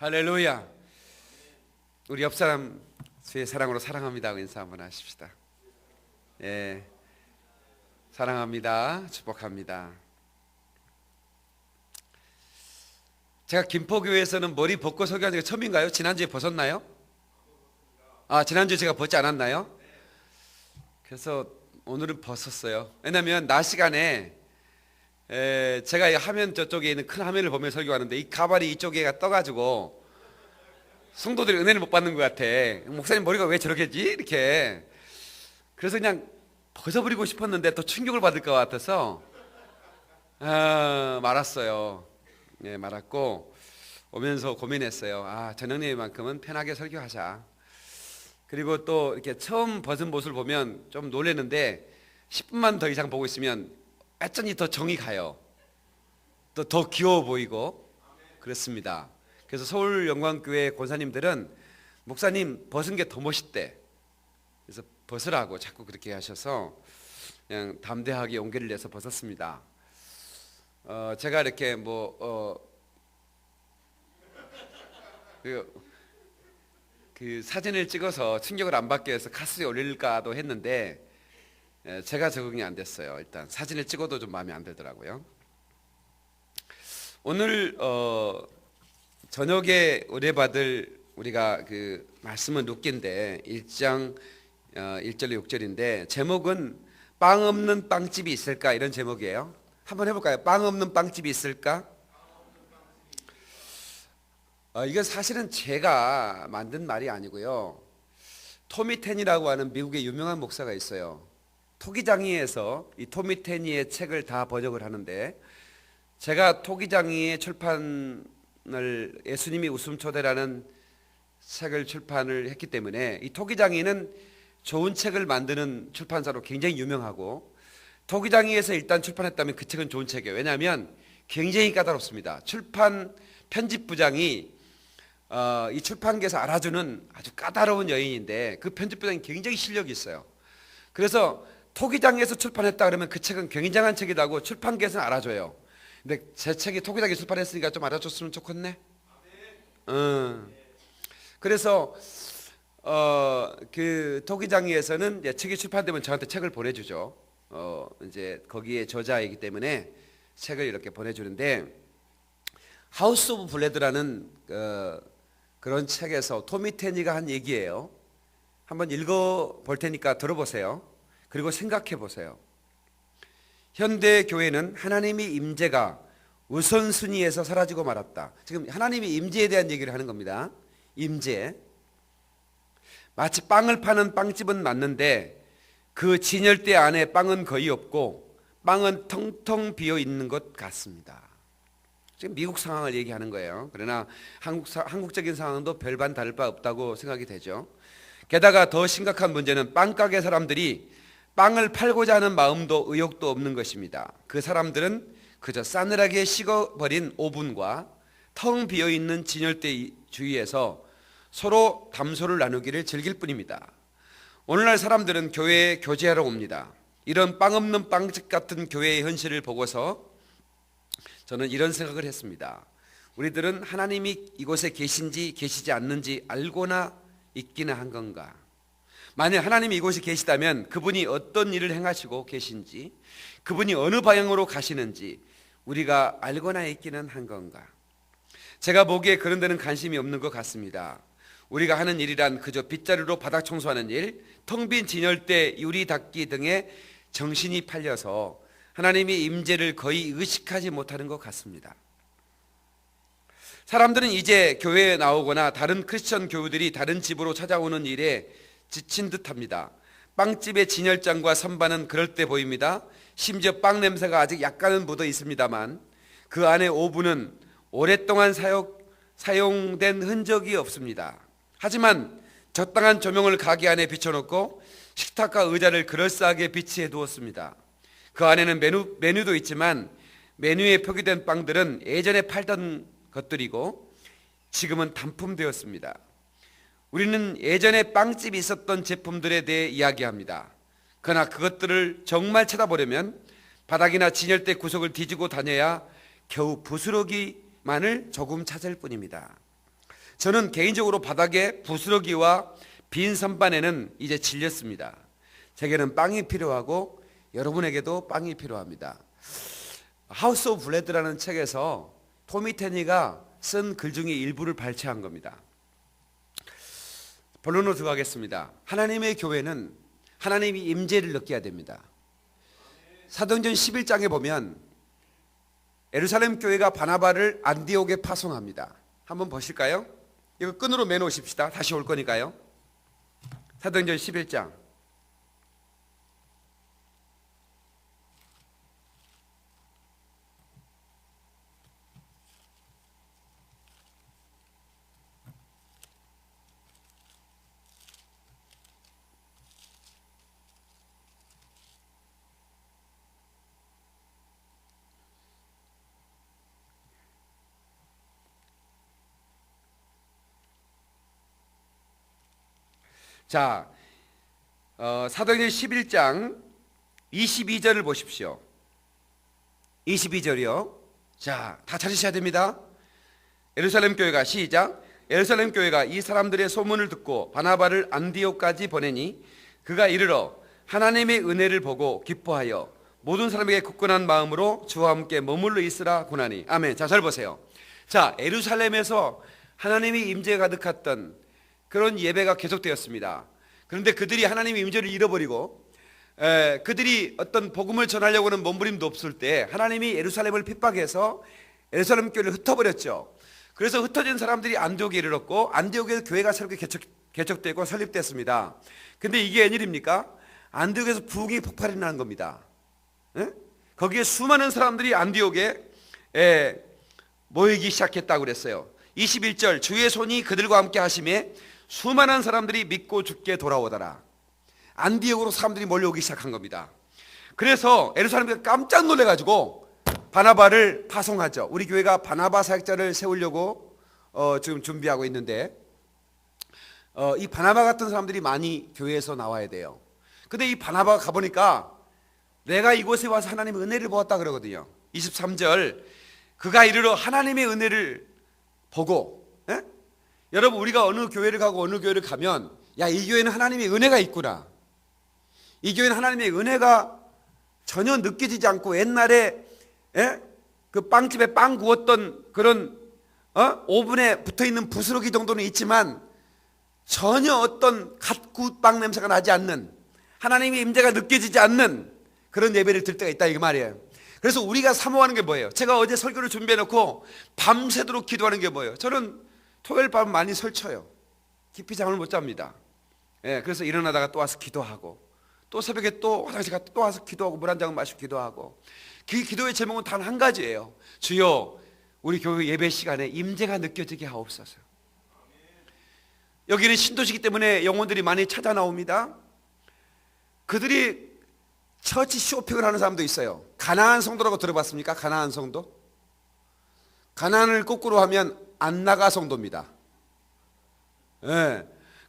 할렐루야. 우리 옆 사람 주의 사랑으로 사랑합니다 인사 한번 하십시다. 예, 사랑합니다. 축복합니다. 제가 김포교회에서는 머리 벗고 설교한 적이 처음인가요? 지난주에 벗었나요? 지난주에 제가 벗지 않았나요? 그래서 오늘은 벗었어요. 왜냐하면 낮 시간에 제가 이 화면 저쪽에 있는 큰 화면을 보며 설교하는데 이 가발이 이쪽에가 떠가지고 성도들이 은혜를 못 받는 것 같아. 목사님 머리가 왜 저렇게지? 이렇게. 그래서 그냥 벗어버리고 싶었는데 또 충격을 받을 것 같아서 말았어요. 예, 말았고 오면서 고민했어요. 전영님만큼은 편하게 설교하자. 그리고 또 이렇게 처음 벗은 모습을 보면 좀 놀라는데 10분만 더 이상 보고 있으면 완전히 더 정이 가요. 또 더 귀여워 보이고 그렇습니다. 그래서 서울영광교회 권사님들은 목사님 벗은 게 더 멋있대. 그래서 벗으라고 자꾸 그렇게 하셔서 그냥 담대하게 용기를 내서 벗었습니다. 제가 이렇게 그 사진을 찍어서 충격을 안 받기 위해서 카스에 올릴까도 했는데 제가 적응이 안 됐어요. 일단 사진을 찍어도 좀 마음에 안 들더라고요. 오늘 저녁에 의뢰받을 우리가 그 말씀은 룻기인데 1장 1절로 6절인데 제목은 빵 없는 빵집이 있을까 이런 제목이에요. 한번 해볼까요? 빵 없는 빵집이 있을까? 이건 사실은 제가 만든 말이 아니고요. 토미 텐이라고 하는 미국의 유명한 목사가 있어요. 토기장이에서 이 토미 테니의 책을 다 번역을 하는데 제가 토기장이의 출판을 예수님이 웃음초대라는 책을 출판을 했기 때문에 이 토기장이는 좋은 책을 만드는 출판사로 굉장히 유명하고 토기장이에서 일단 출판했다면 그 책은 좋은 책이에요. 왜냐하면 굉장히 까다롭습니다. 출판 편집부장이 이 출판계에서 알아주는 아주 까다로운 여인인데 그 편집부장이 굉장히 실력이 있어요. 그래서 토기장에서 출판했다 그러면 그 책은 굉장한 책이라고 출판계에서는 알아줘요. 근데 제 책이 토기장에 출판했으니까 좀 알아줬으면 좋겠네. 그래서 그 토기장에서는 책이 출판되면 저한테 책을 보내주죠. 이제 거기에 저자이기 때문에 책을 이렇게 보내주는데 하우스 오브 블레드라는 그런 책에서 토미 테니가 한 얘기예요. 한번 읽어 볼 테니까 들어보세요. 그리고 생각해 보세요. 현대 교회는 하나님의 임재가 우선순위에서 사라지고 말았다. 지금 하나님의 임재에 대한 얘기를 하는 겁니다. 임재. 마치 빵을 파는 빵집은 맞는데 그 진열대 안에 빵은 거의 없고 빵은 텅텅 비어 있는 것 같습니다. 지금 미국 상황을 얘기하는 거예요. 그러나 한국적인 상황도 별반 다를 바 없다고 생각이 되죠. 게다가 더 심각한 문제는 빵가게 사람들이 빵을 팔고자 하는 마음도 의욕도 없는 것입니다. 그 사람들은 그저 싸늘하게 식어버린 오븐과 텅 비어있는 진열대 주위에서 서로 담소를 나누기를 즐길 뿐입니다. 오늘날 사람들은 교회에 교제하러 옵니다. 이런 빵 없는 빵집 같은 교회의 현실을 보고서 저는 이런 생각을 했습니다. 우리들은 하나님이 이곳에 계신지 계시지 않는지 알고나 있기나 한 건가? 만약 하나님이 이곳에 계시다면 그분이 어떤 일을 행하시고 계신지, 그분이 어느 방향으로 가시는지 우리가 알거나 있기는 한 건가? 제가 보기에 그런 데는 관심이 없는 것 같습니다. 우리가 하는 일이란 그저 빗자루로 바닥 청소하는 일, 텅 빈 진열대 유리 닦기 등에 정신이 팔려서 하나님의 임재를 거의 의식하지 못하는 것 같습니다. 사람들은 이제 교회에 나오거나 다른 크리스천 교우들이 다른 집으로 찾아오는 일에 지친 듯합니다. 빵집의 진열장과 선반은 그럴 때 보입니다. 심지어 빵 냄새가 아직 약간은 묻어 있습니다만 그 안에 오븐은 오랫동안 사용된 흔적이 없습니다. 하지만 적당한 조명을 가게 안에 비춰놓고 식탁과 의자를 그럴싸하게 비치해 두었습니다. 그 안에는 메뉴도 있지만 메뉴에 표기된 빵들은 예전에 팔던 것들이고 지금은 단품되었습니다. 우리는 예전에 빵집이 있었던 제품들에 대해 이야기합니다. 그러나 그것들을 정말 찾아보려면 바닥이나 진열대 구석을 뒤지고 다녀야 겨우 부스러기만을 조금 찾을 뿐입니다. 저는 개인적으로 바닥에 부스러기와 빈 선반에는 이제 질렸습니다. 제게는 빵이 필요하고 여러분에게도 빵이 필요합니다. 하우스 오브 블레드라는 책에서 토미 테니가 쓴 글 중에 일부를 발췌한 겁니다. 본론으로 들어가겠습니다. 하나님의 교회는 하나님이 임재를 느껴야 됩니다. 사도행전 11장에 보면 예루살렘 교회가 바나바를 안디옥에 파송합니다. 한번 보실까요? 이거 끈으로 매놓으십시다. 다시 올 거니까요. 사도행전 11장. 자, 사도행전 11장 22절을 보십시오. 22절이요. 자, 다 찾으셔야 됩니다. 예루살렘 교회가 시작. 예루살렘 교회가 이 사람들의 소문을 듣고 바나바를 안디옥까지 보내니 그가 이르러 하나님의 은혜를 보고 기뻐하여 모든 사람에게 굳건한 마음으로 주와 함께 머물러 있으라 고나니. 아멘. 자, 잘 보세요. 자, 예루살렘에서 하나님의 임재가 가득했던 그런 예배가 계속되었습니다. 그런데 그들이 하나님의 임재를 잃어버리고 그들이 어떤 복음을 전하려고 하는 몸부림도 없을 때 하나님이 예루살렘을 핍박해서 예루살렘 교회를 흩어버렸죠. 그래서 흩어진 사람들이 안디옥에 이르렀고 안디옥에서 교회가 새롭게 개척되고 설립됐습니다. 근데 이게 웬일입니까? 안디옥에서 부흥이 폭발이 나는 겁니다. 거기에 수많은 사람들이 안디옥에 모이기 시작했다고 그랬어요. 21절 주의 손이 그들과 함께 하심에 수많은 사람들이 믿고 죽게 돌아오더라. 안디옥으로 사람들이 몰려오기 시작한 겁니다. 그래서 예루살렘이 깜짝 놀래가지고 바나바를 파송하죠. 우리 교회가 바나바 사역자를 세우려고 지금 준비하고 있는데 이 바나바 같은 사람들이 많이 교회에서 나와야 돼요. 근데 이 바나바가 가보니까 내가 이곳에 와서 하나님의 은혜를 보았다 그러거든요. 23절 그가 이르러 하나님의 은혜를 보고 여러분 우리가 어느 교회를 가고 어느 교회를 가면 야, 이 교회는 하나님의 은혜가 있구나. 이 교회는 하나님의 은혜가 전혀 느껴지지 않고 옛날에 그 빵집에 빵 구웠던 그런 오븐에 붙어있는 부스러기 정도는 있지만 전혀 어떤 갓 구운 빵 냄새가 나지 않는 하나님의 임재가 느껴지지 않는 그런 예배를 드릴 때가 있다 이 말이에요. 그래서 우리가 사모하는 게 뭐예요? 제가 어제 설교를 준비해놓고 밤새도록 기도하는 게 뭐예요? 저는 토요일 밤 많이 설쳐요. 깊이 잠을 못 잡니다. 그래서 일어나다가 또 와서 기도하고 또 새벽에 또 화장실 갔다 또 와서 기도하고 물 한 잔 마시고 기도하고 그 기도의 제목은 단 한 가지예요. 주여 우리 교회 예배 시간에 임재가 느껴지게 하옵소서. 여기는 신도시기 때문에 영혼들이 많이 찾아 나옵니다. 그들이 처치 쇼핑을 하는 사람도 있어요. 가나안 성도라고 들어봤습니까? 가나안 성도? 가나안을 거꾸로 하면 안나가 성도입니다.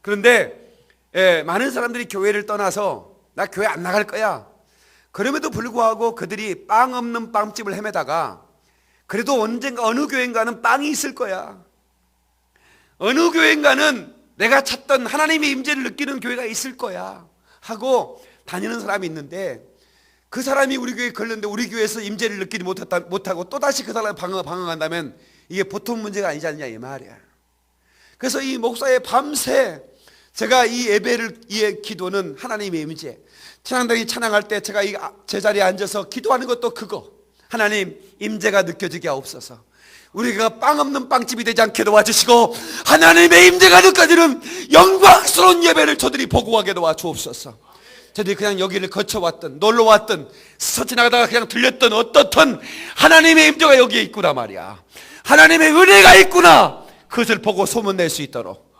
그런데 많은 사람들이 교회를 떠나서 나 교회 안 나갈 거야. 그럼에도 불구하고 그들이 빵 없는 빵집을 헤매다가 그래도 언젠가 어느 교회인가는 빵이 있을 거야. 어느 교회인가는 내가 찾던 하나님의 임재를 느끼는 교회가 있을 거야 하고 다니는 사람이 있는데 그 사람이 우리 교회에 걸렸는데 우리 교회에서 임재를 느끼지 못하고 또다시 그 사람을 방황한다면 이게 보통 문제가 아니지 않냐 이 말이야. 그래서 이 목사의 밤새 제가 이 예배를 이 기도는 하나님의 임재. 찬양단이 찬양할 때 제가 이 제자리에 앉아서 기도하는 것도 그거. 하나님 임재가 느껴지게 하옵소서. 우리가 빵 없는 빵집이 되지 않게 도와주시고 하나님의 임재가 느껴지는 영광스러운 예배를 저들이 보고하게 도와주옵소서. 저들이 그냥 여기를 거쳐왔던 놀러왔던 스쳐 지나가다가 그냥 들렸던 어떻든 하나님의 임재가 여기에 있구나 말이야. 하나님의 은혜가 있구나. 그것을 보고 소문낼 수 있도록.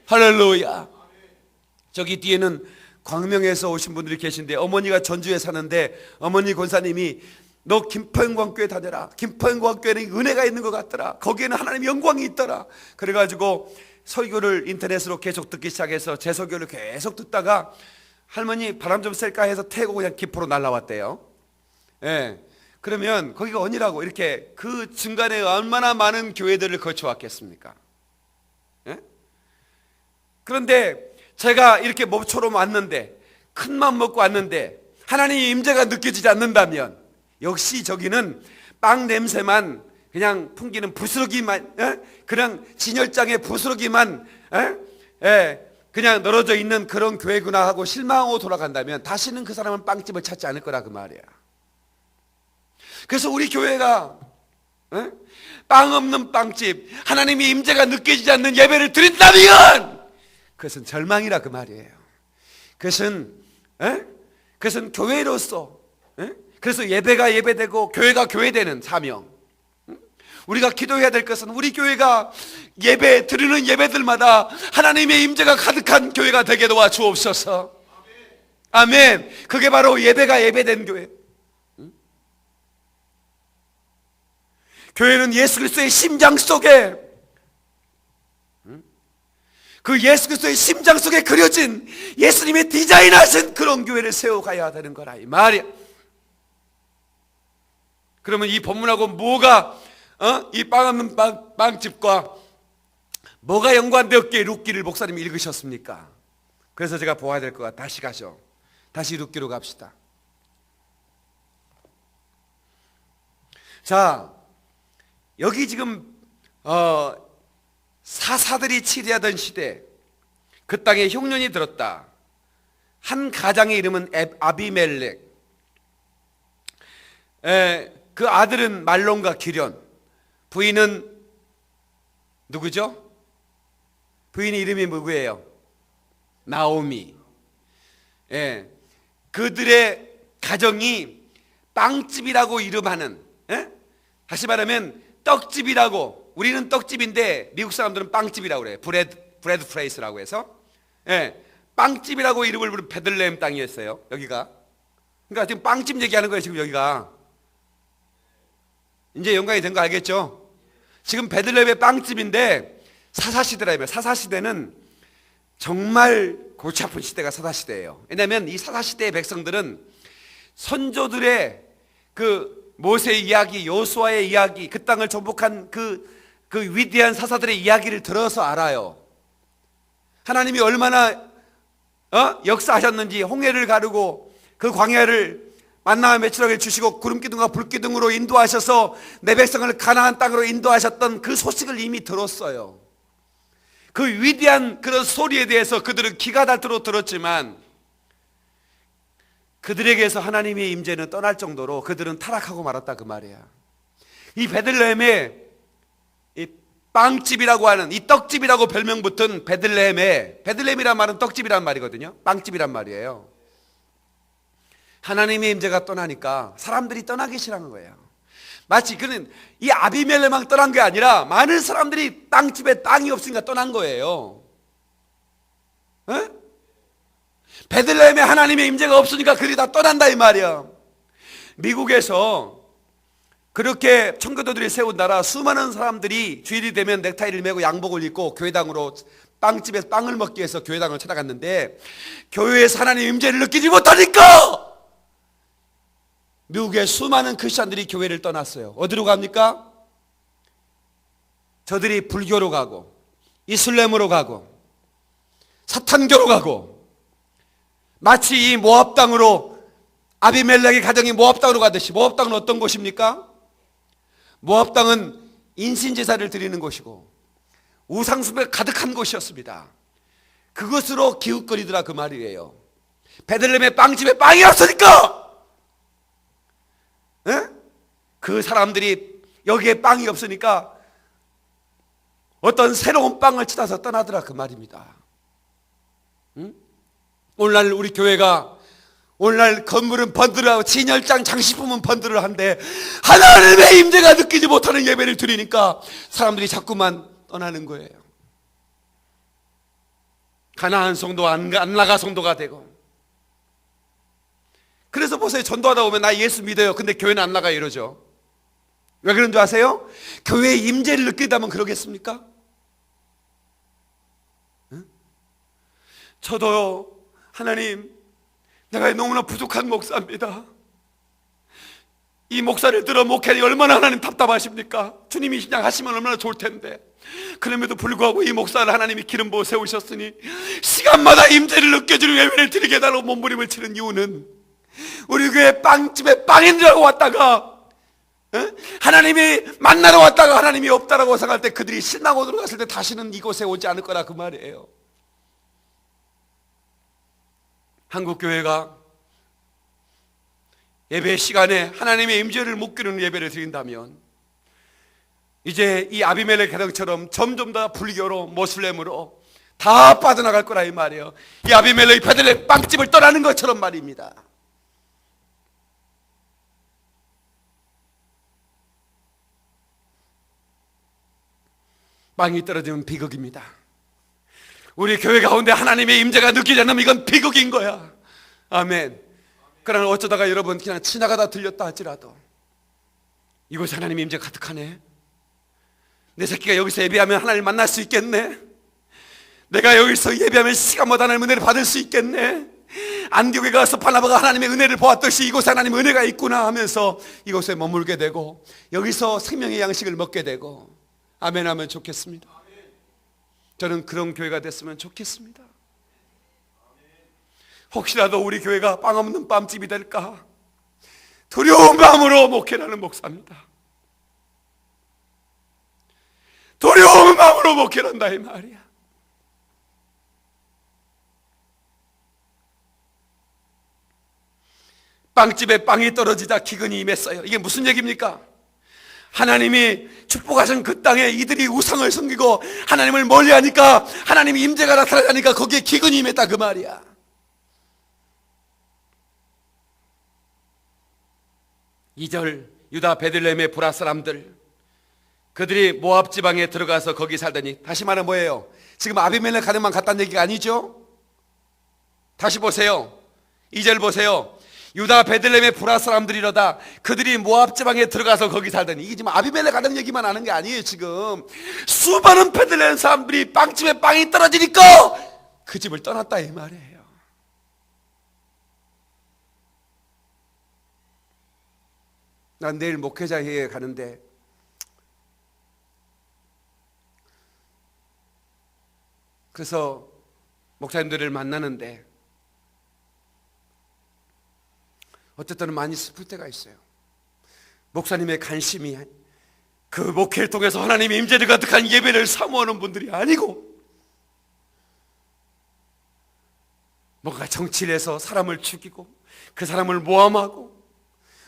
할렐루야. 저기 뒤에는 광명에서 오신 분들이 계신데 어머니가 전주에 사는데 어머니 권사님이 너 김포영광교회 다녀라. 김포영광교회는 은혜가 있는 것 같더라. 거기에는 하나님의 영광이 있더라. 그래가지고 설교를 인터넷으로 계속 듣기 시작해서 제 설교를 계속 듣다가 할머니 바람 좀 쐴까 해서 태고 그냥 김포로 날라왔대요. 그러면 거기가 어디라고 이렇게 그 중간에 얼마나 많은 교회들을 거쳐왔겠습니까? 예? 그런데 제가 이렇게 모처럼 왔는데, 큰 맘 먹고 왔는데 하나님의 임재가 느껴지지 않는다면 역시 저기는 빵 냄새만 그냥 풍기는 부스러기만, 그냥 진열장에 부스러기만 그냥 늘어져 있는 그런 교회구나 하고 실망하고 돌아간다면 다시는 그 사람은 빵집을 찾지 않을 거라 그 말이야. 그래서 우리 교회가 빵 없는 빵집, 하나님의 임재가 느껴지지 않는 예배를 드린다면 그것은 절망이라 그 말이에요. 그것은 교회로서, 그래서 예배가 예배되고 교회가 교회되는 사명. 우리가 기도해야 될 것은 우리 교회가 예배 드리는 예배들마다 하나님의 임재가 가득한 교회가 되게 도와주옵소서. 아멘. 그게 바로 예배가 예배된 교회. 교회는 예수 그리스도의 심장 속에, 그 예수 그리스도의 심장 속에 그려진 예수님의 디자인하신 그런 교회를 세워가야 되는 거라 이 말이야. 그러면 이 본문하고 뭐가 이 빵 없는 빵집과 뭐가 연관되었기에 룻기를 목사님이 읽으셨습니까? 그래서 제가 보아야 될 것 같아. 다시 가죠. 다시 룻기로 갑시다. 자, 여기 지금 사사들이 치리하던 시대, 그 땅에 흉년이 들었다. 한 가장의 이름은 아비멜렉. 그 아들은 말론과 기련. 부인은 누구죠? 부인의 이름이 누구예요? 나오미. 그들의 가정이 빵집이라고 이름하는, 다시 말하면 떡집이라고, 우리는 떡집인데 미국 사람들은 빵집이라고 그래요. 브레드 프레이스라고 해서 빵집이라고 이름을 부른 베들레헴 땅이었어요. 여기가. 그러니까 지금 빵집 얘기하는 거예요. 지금 여기가 이제 연관이 된 거 알겠죠? 지금 베들레헴의 빵집인데 사사시대라며. 사사시대는 정말 골치 아픈 시대가 사사시대예요. 왜냐하면 이 사사시대의 백성들은 선조들의 그 모세의 이야기, 여호수아의 이야기, 그 땅을 정복한 그 위대한 사사들의 이야기를 들어서 알아요. 하나님이 얼마나 역사하셨는지, 홍해를 가르고 그 광야를 만나와 메추라기를 주시고 구름기둥과 불기둥으로 인도하셔서 내 백성을 가나안 땅으로 인도하셨던 그 소식을 이미 들었어요. 그 위대한 그런 소리에 대해서 그들은 귀가 닳도록 들었지만 그들에게서 하나님의 임재는 떠날 정도로 그들은 타락하고 말았다 그 말이야. 이 베들레헴에 이 빵집이라고 하는, 이 떡집이라고 별명 붙은 베들레헴이란 말은 떡집이란 말이거든요. 빵집이란 말이에요. 하나님의 임재가 떠나니까 사람들이 떠나기 싫어하는 거예요. 마치 그는 이 아비멜렉만 떠난 게 아니라 많은 사람들이 빵집에 땅이 없으니까 떠난 거예요. 베들레헴에 하나님의 임재가 없으니까 그들이 다 떠난다 이 말이야. 미국에서 그렇게 청교도들이 세운 나라, 수많은 사람들이 주일이 되면 넥타이를 메고 양복을 입고 교회당으로, 빵집에서 빵을 먹기 위해서 교회당을 찾아갔는데 교회에서 하나님의 임재를 느끼지 못하니까 미국의 수많은 크리스찬들이 교회를 떠났어요. 어디로 갑니까? 저들이 불교로 가고 이슬람으로 가고 사탄교로 가고, 마치 이 모압 땅으로 아비멜렉의 가정이 모압 땅으로 가듯이. 모압 땅은 어떤 곳입니까? 모압 땅은 인신제사를 드리는 곳이고 우상숭배가 가득한 곳이었습니다. 그것으로 기웃거리더라 그 말이에요. 베들레헴의 빵집에 빵이 없으니까 그 사람들이 여기에 빵이 없으니까 어떤 새로운 빵을 찾아서 떠나더라 그 말입니다. 오늘날 우리 교회가, 오늘날 건물은 번들하고 진열장 장식품은 번들을 한데 하나님의 임재가 느끼지 못하는 예배를 드리니까 사람들이 자꾸만 떠나는 거예요. 가나안 성도 안나가 성도가 되고. 그래서 보세요. 전도하다 보면 나 예수 믿어요. 근데 교회는 안 나가요 이러죠. 왜 그런 줄 아세요? 교회의 임재를 느끼다면 그러겠습니까? 저도요, 하나님, 내가 너무나 부족한 목사입니다. 이 목사를 들어 목회하니 얼마나 하나님 답답하십니까? 주님이 그냥 하시면 얼마나 좋을 텐데 그럼에도 불구하고 이 목사를 하나님이 기름 부어 세우셨으니 시간마다 임재를 느껴주는 예배를 드리게 해달라고 몸부림을 치는 이유는, 우리 교회 빵집에 빵인이라고 왔다가 하나님이 만나러 왔다가 하나님이 없다라고 생각할 때 그들이 신나고 들어갔을 때 다시는 이곳에 오지 않을 거라, 그 말이에요. 한국교회가 예배 시간에 하나님의 임재를 못 기르는 예배를 드린다면 이제 이 아비멜렉 가정처럼 점점 더 불교로 모슬렘으로 다 빠져나갈 거라 이 말이에요. 이 아비멜렉 베들레헴 빵집을 떠나는 것처럼 말입니다. 빵이 떨어지면 비극입니다. 우리 교회 가운데 하나님의 임재가 느끼지 않으면 이건 비극인 거야. 아멘. 그러나 어쩌다가 여러분 그냥 지나가다 들렸다 할지라도 이곳에 하나님의 임재가 가득하네, 내 새끼가 여기서 예배하면 하나님을 만날 수 있겠네, 내가 여기서 예배하면 시간마다 하나님의 은혜를 받을 수 있겠네, 안디옥에 가서 바나바가 하나님의 은혜를 보았듯이 이곳에 하나님의 은혜가 있구나 하면서 이곳에 머물게 되고 여기서 생명의 양식을 먹게 되고, 아멘 하면 좋겠습니다. 저는 그런 교회가 됐으면 좋겠습니다. 혹시라도 우리 교회가 빵 없는 빵집이 될까 두려운 마음으로 목회하는 목사입니다. 두려운 마음으로 목회한다 이 말이야. 빵집에 빵이 떨어지자 기근이 임했어요. 이게 무슨 얘기입니까? 하나님이 축복하신 그 땅에 이들이 우상을 섬기고 하나님을 멀리하니까 하나님의 임재가 나타나니까 거기에 기근이 임했다 그 말이야. 2절 유다 베들레헴의 브라 사람들, 그들이 모압 지방에 들어가서 거기 살더니, 다시 말하면 뭐예요? 지금 아비멜렉 가정만 갔다는 얘기가 아니죠? 다시 보세요. 2절 보세요. 유다 베들레헴의 브라 사람들이로다 그들이 모압 지방에 들어가서 거기 살더니, 이게 지금 아비멜렉 가정 얘기만 하는 게 아니에요. 지금 수많은 베들레헴 사람들이 빵집에 빵이 떨어지니까 그 집을 떠났다 이 말이에요. 난 내일 목회자회에 가는데 그래서 목사님들을 만나는데 어쨌든 많이 슬플 때가 있어요. 목사님의 관심이 그 목회를 통해서 하나님의 임재를 가득한 예배를 사모하는 분들이 아니고 뭔가 정치를 해서 사람을 죽이고 그 사람을 모함하고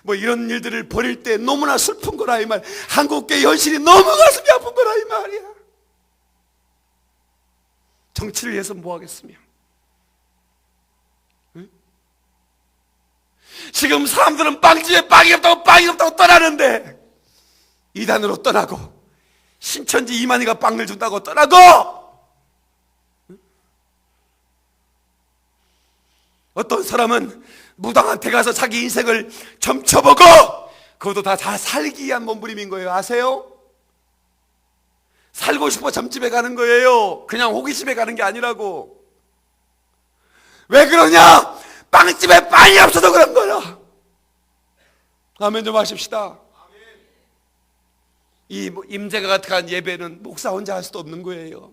뭐 이런 일들을 벌일 때 너무나 슬픈 거라 이 말. 한국교회 현실이 너무 가슴이 아픈 거라 이 말이야. 정치를 위해서 뭐 하겠으며, 응? 지금 사람들은 빵집에 빵이 없다고 떠나는데 이단으로 떠나고 신천지 이만희가 빵을 준다고 떠나고, 응? 어떤 사람은 무당한테 가서 자기 인생을 점쳐보고 그것도 다 살기 위한 몸부림인 거예요. 아세요? 살고 싶어 점집에 가는 거예요. 그냥 호기심에 가는 게 아니라고. 왜 그러냐? 빵집에 빵이 없어서 그런 거야. 아멘 좀 하십시다. 이 임재가 가득한 예배는 목사 혼자 할 수도 없는 거예요.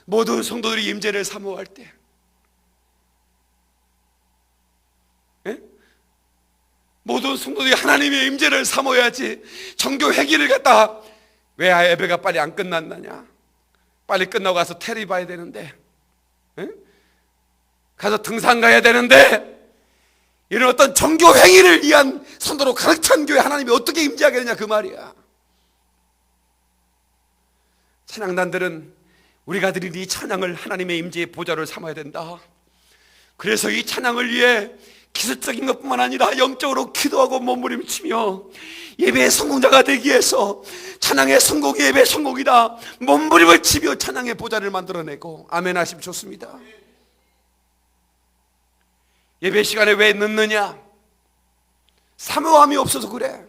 모든 성도들이 임재를 사모할 때, 모든 성도들이 하나님의 임재를 사모해야지. 정교 회기를 갖다가 왜 예배가 빨리 안 끝났느냐, 빨리 끝나고 가서 테레비 봐야 되는데, 가서 등산 가야 되는데, 이런 어떤 정교 행위를 위한 선도로 가득 찬 교회 하나님이 어떻게 임재하겠느냐 그 말이야. 찬양단들은 우리가 드린 이 찬양을 하나님의 임재의 보좌를 삼아야 된다. 그래서 이 찬양을 위해 기술적인 것뿐만 아니라 영적으로 기도하고 몸부림치며 예배의 성공자가 되기 위해서 찬양의 성공이 예배의 성공이다 몸부림을 치며 찬양의 보좌를 만들어내고, 아멘 하시면 좋습니다. 예배 시간에 왜 늦느냐? 사모함이 없어서 그래.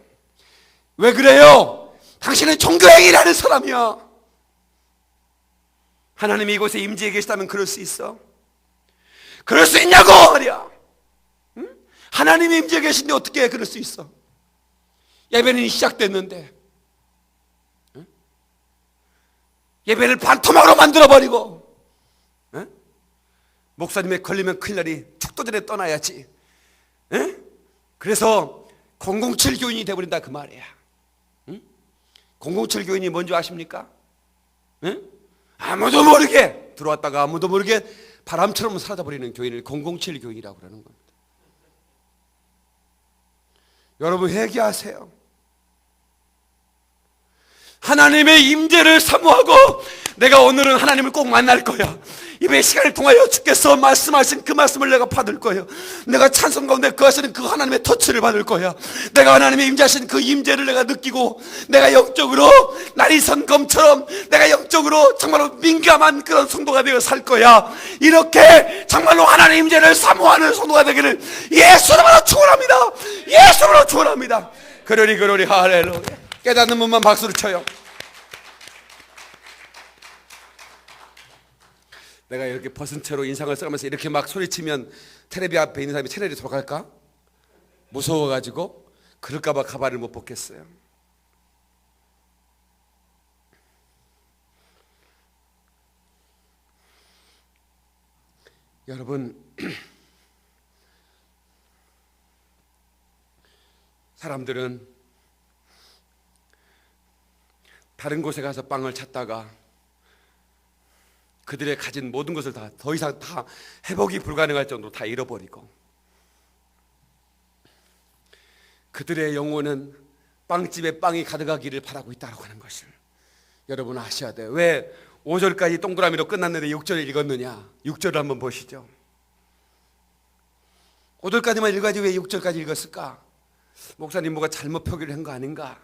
왜 그래요? 당신은 종교행위를 하는 사람이야. 하나님이 이곳에 임재해 계시다면 그럴 수 있어? 그럴 수 있냐고 말이야. 하나님이 임재해 계신데 어떻게 그럴 수 있어? 예배는 시작됐는데, 예배를 반토막으로 만들어버리고, 에? 목사님에 걸리면 큰일 나니 축도 전에 떠나야지, 에? 그래서 007 교인이 되어버린다 그 말이야. 응? 007 교인이 뭔지 아십니까? 응? 아무도 모르게 들어왔다가 아무도 모르게 바람처럼 사라져버리는 교인을 007 교인이라고 그러는 겁니다. 여러분 회개하세요. 하나님의 임재를 사모하고 내가 오늘은 하나님을 꼭 만날 거야. 이번에 시간을 통하여 주께서 말씀하신 그 말씀을 내가 받을 거예요. 내가 찬송 가운데 그 하시는 그 하나님의 터치를 받을 거야. 내가 하나님의 임재하신 그 임재를 내가 느끼고 내가 영적으로 날이 선 검처럼 내가 영적으로 정말로 민감한 그런 성도가 되어 살 거야. 이렇게 정말로 하나님의 임재를 사모하는 성도가 되기를 예수님으로 축원합니다. 예수님으로 축원합니다. 그러리 할렐루야. 깨닫는 분만 박수를 쳐요. 내가 이렇게 벗은 채로 인상을 써가면서 이렇게 막 소리치면 텔레비 앞에 있는 사람이 채널이 돌아갈까? 무서워가지고 그럴까봐 가발을 못 벗겠어요. 여러분, 사람들은 다른 곳에 가서 빵을 찾다가 그들의 가진 모든 것을 더 이상 다 회복이 불가능할 정도로 다 잃어버리고, 그들의 영혼은 빵집에 빵이 가득하기를 바라고 있다고 하는 것을 여러분 아셔야 돼요. 왜 5절까지 동그라미로 끝났는데 6절을 읽었느냐? 6절을 한번 보시죠. 5절까지만 읽어야지 왜 6절까지 읽었을까? 목사님 뭐가 잘못 표기를 한 거 아닌가?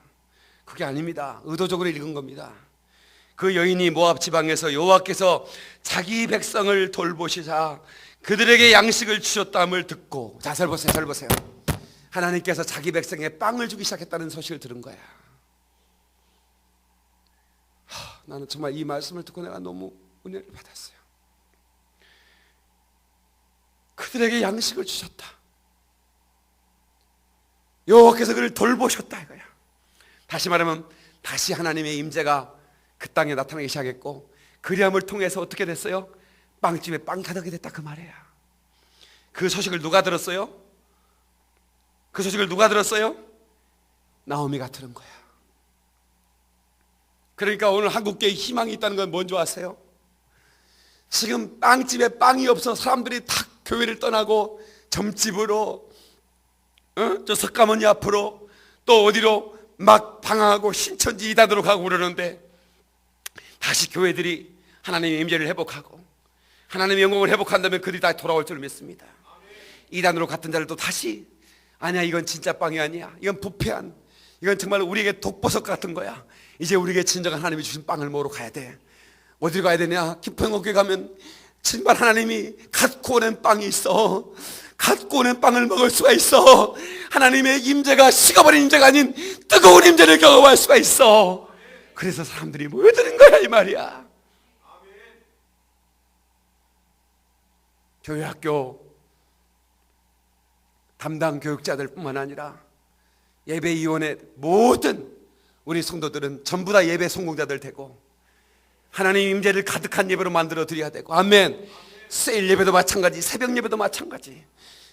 그게 아닙니다. 의도적으로 읽은 겁니다. 그 여인이 모압 지방에서 여호와께서 자기 백성을 돌보시사 그들에게 양식을 주셨다함을 듣고, 자, 잘 보세요. 하나님께서 자기 백성에 빵을 주기 시작했다는 소식을 들은 거야. 나는 정말 이 말씀을 듣고 내가 너무 은혜를 받았어요. 그들에게 양식을 주셨다. 여호와께서 그를 돌보셨다 이거야. 다시 말하면 다시 하나님의 임재가 그 땅에 나타나기 시작했고, 그리함을 통해서 어떻게 됐어요? 빵집에 빵 가득이 됐다 그 말이야. 그 소식을 누가 들었어요? 그 소식을 누가 들었어요? 나오미가 들은 거야. 그러니까 오늘 한국교회에 희망이 있다는 건 뭔지 아세요? 지금 빵집에 빵이 없어 사람들이 다 교회를 떠나고 점집으로, 저 석가모니 앞으로 또 어디로 막 방황하고 신천지 이단으로 가고 그러는데, 다시 교회들이 하나님의 임재를 회복하고 하나님의 영광을 회복한다면 그들이 다 돌아올 줄 믿습니다. 이단으로 갔던 자를 또 다시, 아니야 이건 진짜 빵이 아니야, 이건 부패한, 이건 정말 우리에게 독버섯 같은 거야, 이제 우리에게 진정한 하나님이 주신 빵을 먹으러 가야 돼. 어디로 가야 되냐? 기평교회 가면 정말 하나님이 갓 구워낸 빵이 있어. 갓 구워낸 빵을 먹을 수가 있어. 하나님의 임재가 식어버린 임재가 아닌 뜨거운 임재를 경험할 수가 있어. 그래서 사람들이 모여드는 거야 이 말이야. 교회 학교 담당 교육자들 뿐만 아니라 예배위원회 모든 우리 성도들은 전부 다 예배 성공자들 되고 하나님 임재를 가득한 예배로 만들어 드려야 되고, 아멘. 세일 예배도 마찬가지, 새벽 예배도 마찬가지,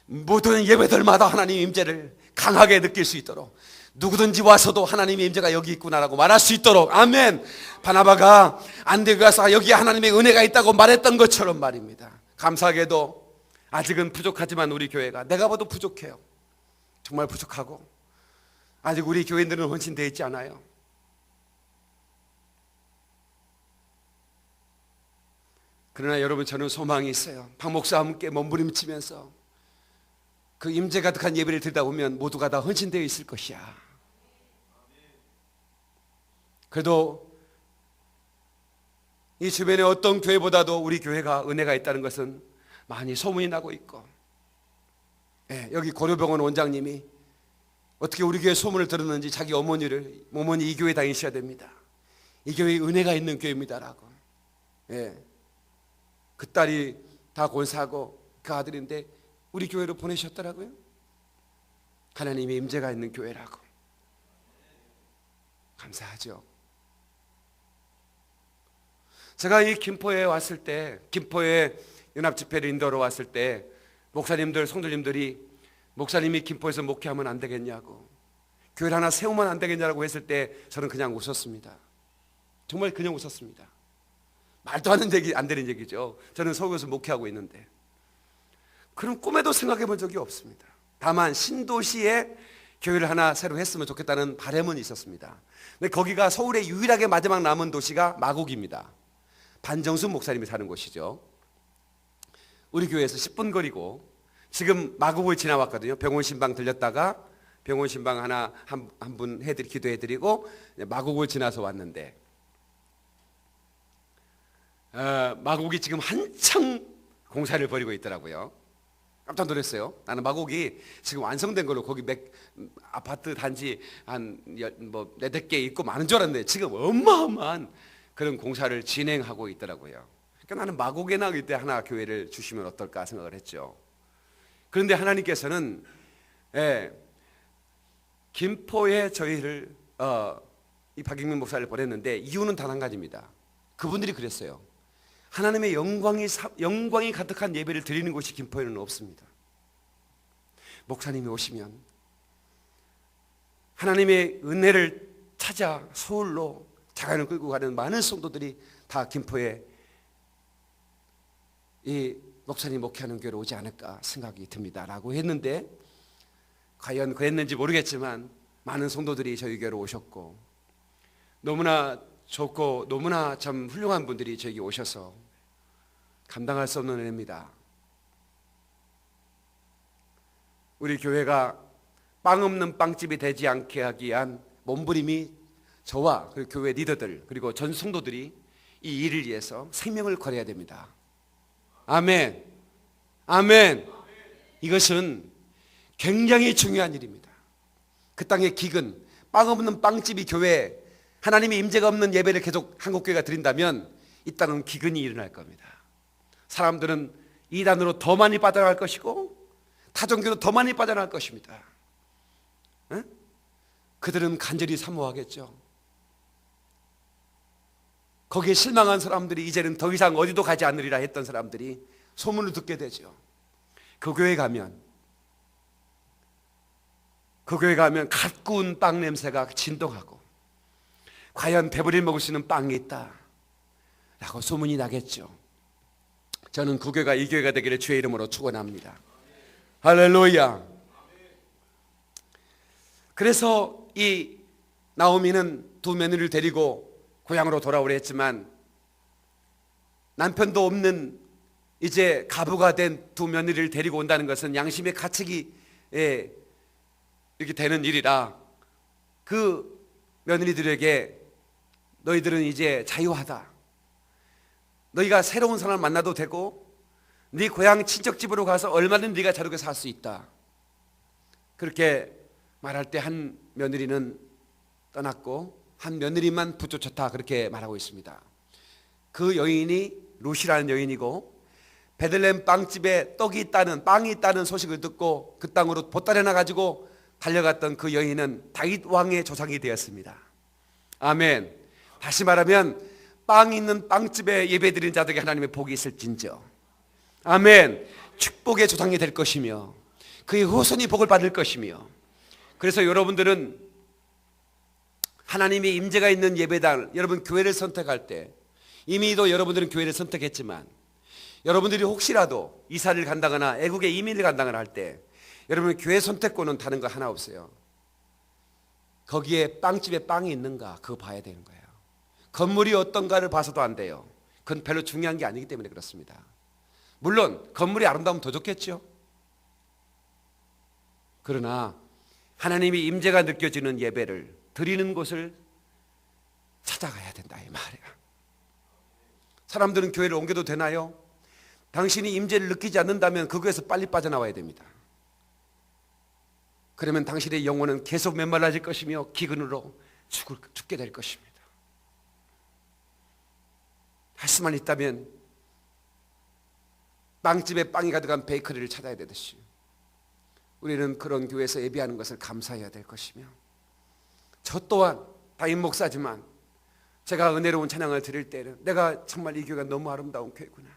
모든 예배들마다 하나님 임재를 강하게 느낄 수 있도록 누구든지 와서도 하나님의 임재가 여기 있구나라고 말할 수 있도록, 아멘. 바나바가 안디옥에 가서 여기에 하나님의 은혜가 있다고 말했던 것처럼 말입니다. 감사하게도 아직은 부족하지만 우리 교회가, 내가 봐도 부족해요. 정말 부족하고 아직 우리 교인들은 헌신되어 있지 않아요. 그러나 여러분, 저는 소망이 있어요. 박 목사와 함께 몸부림치면서 그 임재 가득한 예배를 드리다 보면 모두가 다 헌신되어 있을 것이야. 그래도 이 주변의 어떤 교회보다도 우리 교회가 은혜가 있다는 것은 많이 소문이 나고 있고, 여기 고려병원 원장님이 어떻게 우리 교회 소문을 들었는지 자기 어머니 이 교회 다니셔야 됩니다, 이 교회 은혜가 있는 교회입니다라고. 그 딸이 다 권사하고 그 아들인데 우리 교회로 보내셨더라고요. 하나님의 임재가 있는 교회라고. 감사하죠. 제가 이 김포에 왔을 때, 김포에 연합 집회를 인도하러 왔을 때 목사님들, 성도님들이 목사님이 김포에서 목회하면 안 되겠냐고, 교회를 하나 세우면 안 되겠냐고 했을 때 저는 그냥 웃었습니다. 정말 그냥 웃었습니다. 말도 안 되는 얘기죠. 저는 서울에서 목회하고 있는데 그런 꿈에도 생각해 본 적이 없습니다. 다만 신도시에 교회를 하나 새로 했으면 좋겠다는 바람은 있었습니다. 근데 거기가 서울의 유일하게 마지막 남은 도시가 마곡입니다. 반정순 목사님이 사는 곳이죠. 우리 교회에서 10분 거리고, 지금 마곡을 지나왔거든요. 병원 신방 들렸다가 병원 신방 하나 한 분 기도해드리고 마곡을 지나서 왔는데, 마곡이 지금 한창 공사를 벌이고 있더라고요. 깜짝 놀랐어요. 나는 마곡이 지금 완성된 걸로, 거기 아파트 단지 한 네댓 개 있고 많은 줄 알았는데 지금 어마어마한 그런 공사를 진행하고 있더라고요. 그러니까 나는 마곡에나 이때 하나 교회를 주시면 어떨까 생각을 했죠. 그런데 하나님께서는 김포에 저희를 이 박익민 목사를 보냈는데 이유는 단 한 가지입니다. 그분들이 그랬어요. 하나님의 영광이 가득한 예배를 드리는 곳이 김포에는 없습니다. 목사님이 오시면 하나님의 은혜를 찾아 서울로 자간을 끌고 가는 많은 성도들이 다 김포에 이 목사님 목회하는 교회로 오지 않을까 생각이 듭니다 라고 했는데, 과연 그랬는지 모르겠지만 많은 성도들이 저희 교회로 오셨고, 너무나 좋고 너무나 참 훌륭한 분들이 저에게 오셔서 감당할 수 없는 은혜입니다. 우리 교회가 빵 없는 빵집이 되지 않게 하기 위한 몸부림이 저와 그 교회 리더들 그리고 전 성도들이 이 일을 위해서 생명을 걸어야 됩니다. 아멘. 아멘. 이것은 굉장히 중요한 일입니다. 그 땅의 기근, 빵 없는 빵집이 교회, 하나님의 임재가 없는 예배를 계속 한국교회가 드린다면 이 땅은 기근이 일어날 겁니다. 사람들은 이단으로 더 많이 빠져나갈 것이고 타종교로 더 많이 빠져나갈 것입니다. 그들은 간절히 사모하겠죠. 거기에 실망한 사람들이 이제는 더 이상 어디도 가지 않으리라 했던 사람들이 소문을 듣게 되죠. 그 교회 가면 갓 구운 빵 냄새가 진동하고, 과연 배부리 먹을 수 있는 빵이 있다 라고 소문이 나겠죠. 저는 그 교회가 이 교회가 되기를 주의 이름으로 축원합니다. 할렐루야. 그래서 이 나오미는 두 며느리를 데리고 고향으로 돌아오려 했지만, 남편도 없는 이제 가부가 된 두 며느리를 데리고 온다는 것은 양심의 가책이 이렇게 되는 일이라, 그 며느리들에게 너희들은 이제 자유하다, 너희가 새로운 사람을 만나도 되고 네 고향 친척집으로 가서 얼마든지 네가 자유롭게 살 수 있다, 그렇게 말할 때 한 며느리는 떠났고 한 며느리만 붙여쳤다, 그렇게 말하고 있습니다. 그 여인이 룻이라는 여인이고, 베들레헴 빵집에 빵이 있다는 소식을 듣고 그 땅으로 보따리 하나 가지고 달려갔던 그 여인은 다윗 왕의 조상이 되었습니다. 아멘. 다시 말하면 빵 있는 빵집에 예배드리는 자들에게 하나님의 복이 있을진저, 아멘, 축복의 조상이 될 것이며 그의 후손이 복을 받을 것이며, 그래서 여러분들은 하나님의 임재가 있는 예배당, 여러분 교회를 선택할 때, 이미도 여러분들은 교회를 선택했지만 여러분들이 혹시라도 이사를 간다거나 애국에 이민을 간다거나 할 때 여러분 교회 선택권은 다른 거 하나 없어요. 거기에 빵집에 빵이 있는가 그거 봐야 되는 거예요. 건물이 어떤가를 봐서도 안 돼요. 그건 별로 중요한 게 아니기 때문에 그렇습니다. 물론 건물이 아름다우면 더 좋겠죠. 그러나 하나님의 임재가 느껴지는 예배를 드리는 곳을 찾아가야 된다 이 말이야. 사람들은 교회를 옮겨도 되나요? 당신이 임재를 느끼지 않는다면 그거에서 빨리 빠져나와야 됩니다. 그러면 당신의 영혼은 계속 메말라질 것이며 기근으로 죽게 될 것입니다. 할 수만 있다면 빵집에 빵이 가득한 베이커리를 찾아야 되듯이 우리는 그런 교회에서 예배하는 것을 감사해야 될 것이며, 저 또한 다임 목사지만 제가 은혜로운 찬양을 드릴 때는 내가 정말 이 교회가 너무 아름다운 교회구나.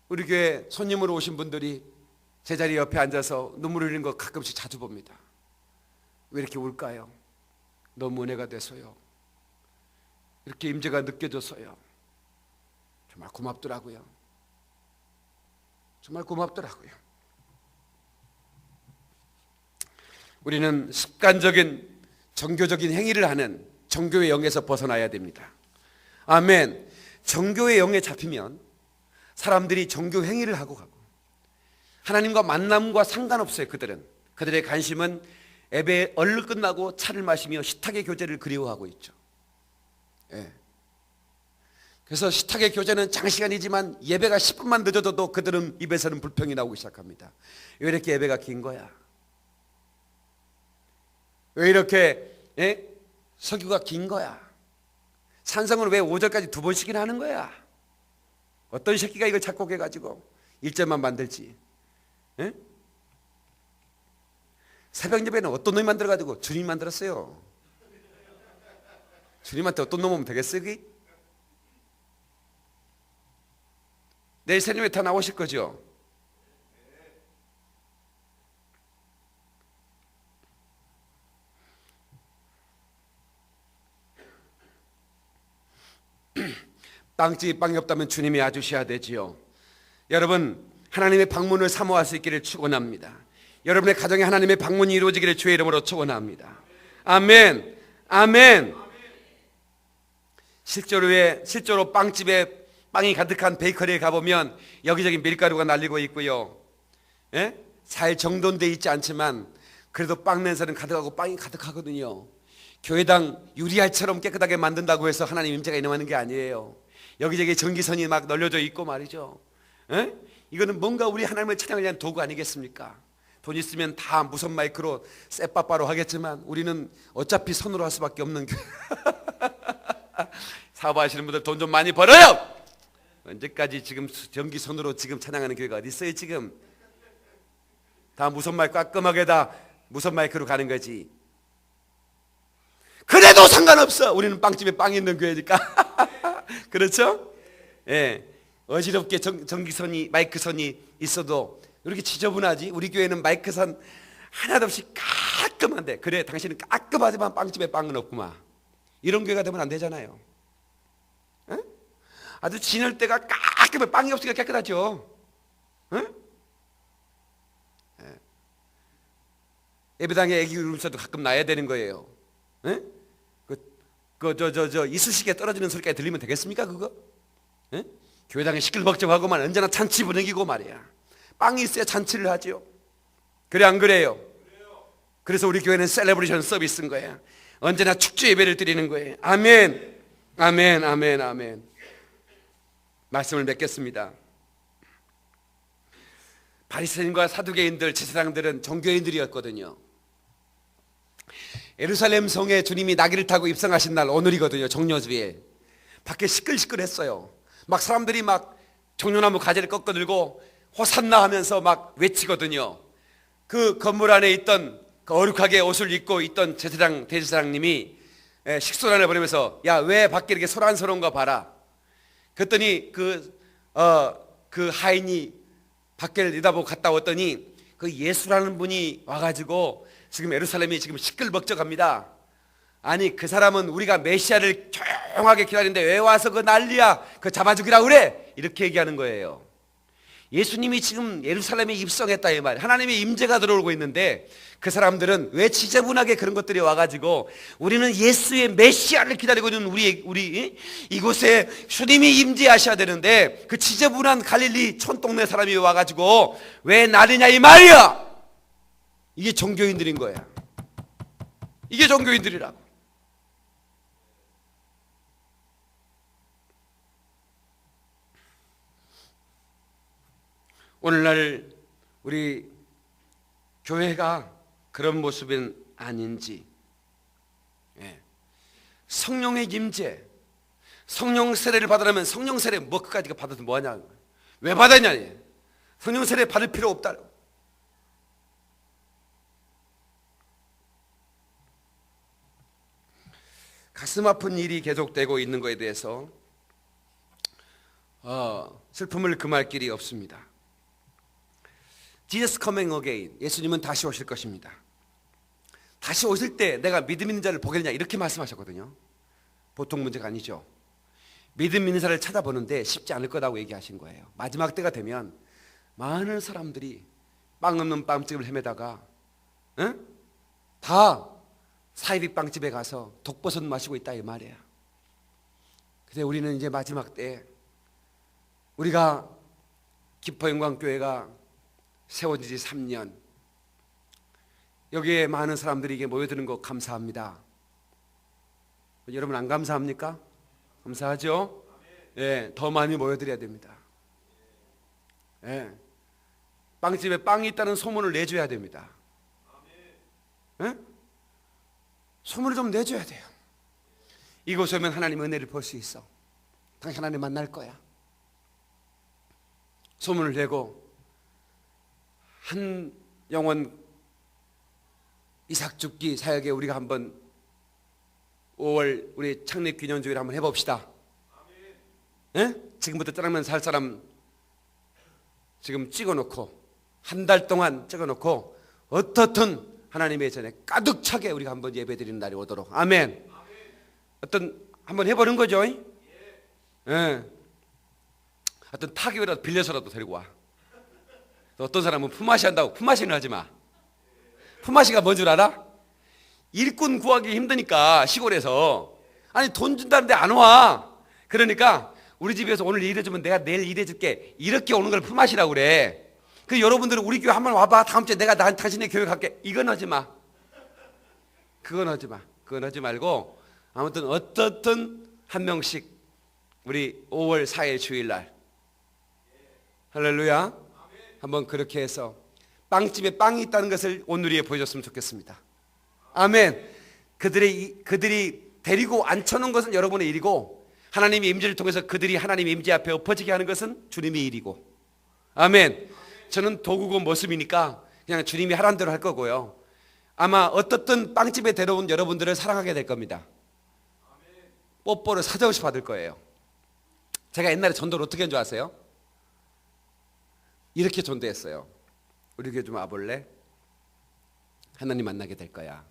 우리 교회 손님으로 오신 분들이 제자리 옆에 앉아서 눈물 흘리는 거 가끔씩 자주 봅니다. 왜 이렇게 울까요? 너무 은혜가 돼서요. 이렇게 임재가 느껴져서요. 정말 고맙더라고요. 정말 고맙더라고요. 우리는 습관적인 정교적인 행위를 하는 정교의 영에서 벗어나야 됩니다. 아멘. 정교의 영에 잡히면 사람들이 정교 행위를 하고 가고 하나님과 만남과 상관없어요. 그들의 관심은 예배 얼른 끝나고 차를 마시며 식탁의 교제를 그리워하고 있죠. 예. 그래서 식탁의 교제는 장시간이지만 예배가 10분만 늦어져도 그들은 입에서는 불평이 나오기 시작합니다. 왜 이렇게 예배가 긴 거야? 왜 이렇게 설교가 긴 거야? 찬송을 왜 5절까지 2번씩이나 하는 거야? 어떤 새끼가 이걸 작곡해가지고 1절만 만들지? 예? 새벽 예배는 어떤 놈이 만들어가지고? 주님이 만들었어요. 주님한테 어떤 놈 오면 되겠어요? 내일 새벽에 다 나오실 거죠? 빵집이 빵이 없다면 주님이 와주셔야 되지요. 여러분, 하나님의 방문을 사모할 수 있기를 축원합니다. 여러분의 가정에 하나님의 방문이 이루어지기를 주의 이름으로 축원합니다. 아멘. 아멘. 실제로 빵집에 빵이 가득한 베이커리에 가보면 여기저기 밀가루가 날리고 있고요. 예? 잘 정돈되어 있지 않지만 그래도 빵 냄새는 가득하고 빵이 가득하거든요. 교회당 유리알처럼 깨끗하게 만든다고 해서 하나님 임재가 임하는 게 아니에요. 여기저기 전기선이 막 널려져 있고 말이죠. 예? 이거는 뭔가 우리 하나님을 찬양을 위한 도구 아니겠습니까? 돈 있으면 다 무선 마이크로 쎄빠빠로 하겠지만 우리는 어차피 손으로 할 수밖에 없는 교회. 사업하시는 분들 돈 좀 많이 벌어요. 언제까지 지금 전기선으로 지금 찬양하는 교회가 어디 있어요? 지금 다 무선 마이크 깔끔하게 다 무선 마이크로 가는 거지. 그래도 상관없어. 우리는 빵집에 빵이 있는 교회니까. 그렇죠? 예. 어지럽게 전기선이 마이크선이 있어도 이렇게 지저분하지? 우리 교회는 마이크선 하나도 없이 깔끔한데, 그래 당신은 깔끔하지만 빵집에 빵은 없구만. 이런 교회가 되면 안 되잖아요. 예? 아주 지낼 때가 깔끔해. 빵이 없으니까 깨끗하죠. 예? 예. 예배당에 애기 울음소리도 가끔 나야 되는 거예요. 예? 이쑤시개 떨어지는 소리까지 들리면 되겠습니까 그거? 예? 교회당에 시끌벅적하고만 언제나 잔치 분위기고 말이야. 빵이 있어야 잔치를 하지요. 그래 안 그래요? 그래서 우리 교회는 셀레브레이션 서비스인 거야. 언제나 축제 예배를 드리는 거예요. 아멘. 아멘. 아멘. 아멘. 말씀을 맺겠습니다. 바리새인과 사두개인들, 제사장들은 종교인들이었거든요. 예루살렘 성에 주님이 나귀를 타고 입성하신 날 오늘이거든요. 종려주에 밖에 시끌시끌했어요. 막 사람들이 막 종려나무 가지를 꺾어들고 호산나 하면서 막 외치거든요. 그 건물 안에 있던 거룩하게 옷을 입고 있던 대제사장님이 식소란을 보내면서 야, 왜 밖에 이렇게 소란스러운 거 봐라. 그랬더니 그 하인이 밖을 내다보고 갔다 왔더니 그 예수라는 분이 와가지고 지금 예루살렘이 지금 시끌벅적합니다. 아니 그 사람은 우리가 메시아를 조용하게 기다리는데 왜 와서 그 난리야, 그 잡아주기라 그래, 이렇게 얘기하는 거예요. 예수님이 지금 예루살렘에 입성했다 이 말, 하나님의 임재가 들어오고 있는데 그 사람들은 왜 지저분하게 그런 것들이 와가지고 우리는 예수의 메시아를 기다리고 있는 우리 이곳에 주님이 임재하셔야 되는데 그 지저분한 갈릴리 촌동네 사람이 와가지고 왜 난리냐 이 말이야. 이게 종교인들인 거야. 이게 종교인들이라고. 오늘날 우리 교회가 그런 모습은 아닌지, 성령의 임재, 성령 세례를 받으려면 성령 세례 뭐 그까지 받아서 뭐하냐, 왜 받았냐, 성령 세례 받을 필요 없다. 가슴 아픈 일이 계속되고 있는 것에 대해서 슬픔을 금할 길이 없습니다. Jesus coming again. 예수님은 다시 오실 것입니다. 다시 오실 때 내가 믿음 있는 자를 보겠느냐 이렇게 말씀하셨거든요. 보통 문제가 아니죠. 믿음 있는 자를 찾아보는데 쉽지 않을 거라고 얘기하신 거예요. 마지막 때가 되면 많은 사람들이 빵 없는 빵집을 헤매다가 다 사이비 빵집에 가서 독버섯 마시고 있다 이 말이에요. 근데 우리는 이제 마지막 때 우리가 기뻐영광교회가 세워진 지 3년, 여기에 많은 사람들이 이게 모여드는 거 감사합니다. 여러분 안 감사합니까? 감사하죠? 예, 더 많이 모여드려야 됩니다. 예, 빵집에 빵이 있다는 소문을 내줘야 됩니다. 예? 소문을 좀 내줘야 돼요. 이곳에 오면 하나님 은혜를 볼 수 있어. 당신 하나님 만날 거야. 소문을 내고 한 영혼 이삭 죽기 사역에 우리가 한번 5월 우리 창립 기념주일을 한번 해봅시다. 예? 지금부터 짜장면 살 사람 지금 찍어놓고 한 달 동안 찍어놓고 어떻든 하나님의 전에 가득 차게 우리가 한번 예배드리는 날이 오도록. 아멘. 어떤 한번 해보는 거죠. 예. 어떤 타격이라도 빌려서라도 데리고 와. 어떤 사람은 품앗이 한다고 품앗이는 하지 마. 품앗이가 뭔 줄 알아? 일꾼 구하기 힘드니까 시골에서 아니 돈 준다는데 안 와. 그러니까 우리 집에서 오늘 일해주면 내가 내일 일해줄게 이렇게 오는 걸 품앗이라고 그래. 그 여러분들은 우리 교회 한번 와봐. 다음 주에 내가 당신의 교회 갈게. 이건 하지 마. 그건 하지 마. 그건 하지 말고 아무튼 어떻든 한 명씩 우리 5월 4일 주일날 할렐루야 한번 그렇게 해서 빵집에 빵이 있다는 것을 오늘에 보여줬으면 좋겠습니다. 아멘. 그들이 데리고 앉혀놓은 것은 여러분의 일이고 하나님의 임재를 통해서 그들이 하나님의 임재 앞에 엎어지게 하는 것은 주님의 일이고. 아멘. 저는 도구고 모습이니까 그냥 주님이 하라는 대로 할 거고요. 아마 어떻든 빵집에 데려온 여러분들을 사랑하게 될 겁니다. 뽀뽀를 사정없이 받을 거예요. 제가 옛날에 전도를 어떻게 한 줄 아세요? 이렇게 전도했어요. 우리 교회 좀 와볼래? 하나님 만나게 될 거야.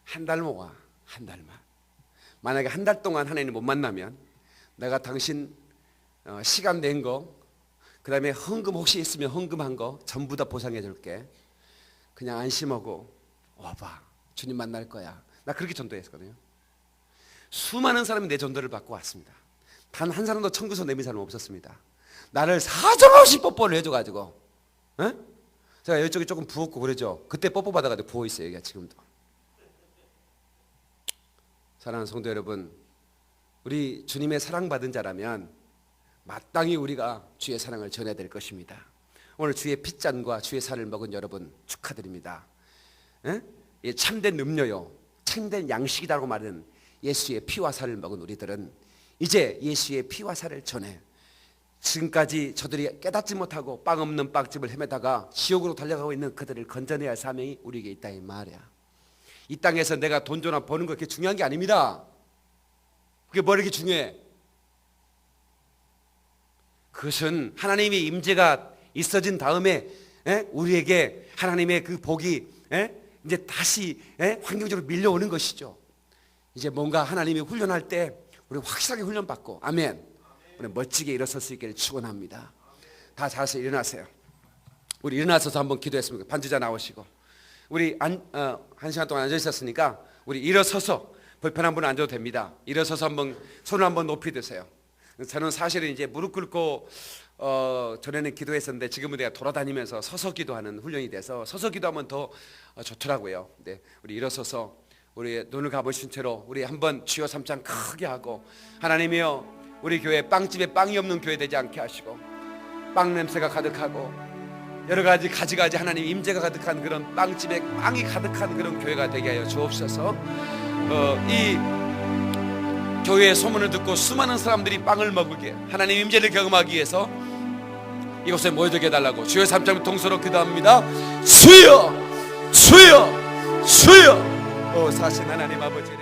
한 달만 와. 한 달만. 만약에 한 달 동안 하나님 못 만나면 내가 당신 시간 낸 거, 그 다음에 헌금 혹시 있으면 헌금한 거 전부 다 보상해 줄게. 그냥 안심하고 와봐. 주님 만날 거야. 나 그렇게 전도했거든요. 수많은 사람이 내 전도를 받고 왔습니다. 단 한 사람도 청구서 내민 사람 없었습니다. 나를 사정없이 뽀뽀를 해줘가지고 제가 이쪽이 조금 부었고 그러죠. 그때 뽀뽀 받아가지고 부어있어요. 여기가 지금도. 사랑하는 성도 여러분, 우리 주님의 사랑받은 자라면 마땅히 우리가 주의 사랑을 전해야 될 것입니다. 오늘 주의 핏잔과 주의 살을 먹은 여러분 축하드립니다. 예? 참된 음료요, 참된 양식이라고 말하는 예수의 피와 살을 먹은 우리들은 이제 예수의 피와 살을 전해 지금까지 저들이 깨닫지 못하고 빵 없는 빵집을 헤매다가 지옥으로 달려가고 있는 그들을 건져내야 할 사명이 우리에게 있다 이 말이야. 이 땅에서 내가 돈 좀 버는 거 그렇게 중요한 게 아닙니다. 그게 뭐 이렇게 중요해? 그것은 하나님의 임재가 있어진 다음에 우리에게 하나님의 그 복이 이제 다시 환경적으로 밀려오는 것이죠. 이제 뭔가 하나님이 훈련할 때 우리 확실하게 훈련받고 아멘. 우리 멋지게 일어설 수 있기를 축원합니다. 다 자서 일어나세요. 우리 일어나서서 한번 기도했습니다. 반주자 나오시고 우리 한 시간 동안 앉아 있었으니까 우리 일어서서 불편한 분은 앉아도 됩니다. 일어서서 한번 손을 한번 높이 드세요. 저는 사실은 이제 무릎 꿇고 전에는 기도했었는데 지금은 내가 돌아다니면서 서서 기도하는 훈련이 돼서 서서 기도하면 더 좋더라고요. 네, 우리 일어서서 우리 눈을 감으신 채로 우리 한번 주여 삼창 크게 하고 하나님이여 우리 교회 빵집에 빵이 없는 교회 되지 않게 하시고 빵 냄새가 가득하고 여러 가지 가지가지 하나님 임재가 가득한 그런 빵집에 빵이 가득한 그런 교회가 되게 하여 주옵소서. 이 교회의 소문을 듣고 수많은 사람들이 빵을 먹게 하나님 임재를 경험하기 위해서 이곳에 모여들게 해달라고 주여 삼창 통서로 기도합니다. 주여 주여 주여 사신 하나님 아버지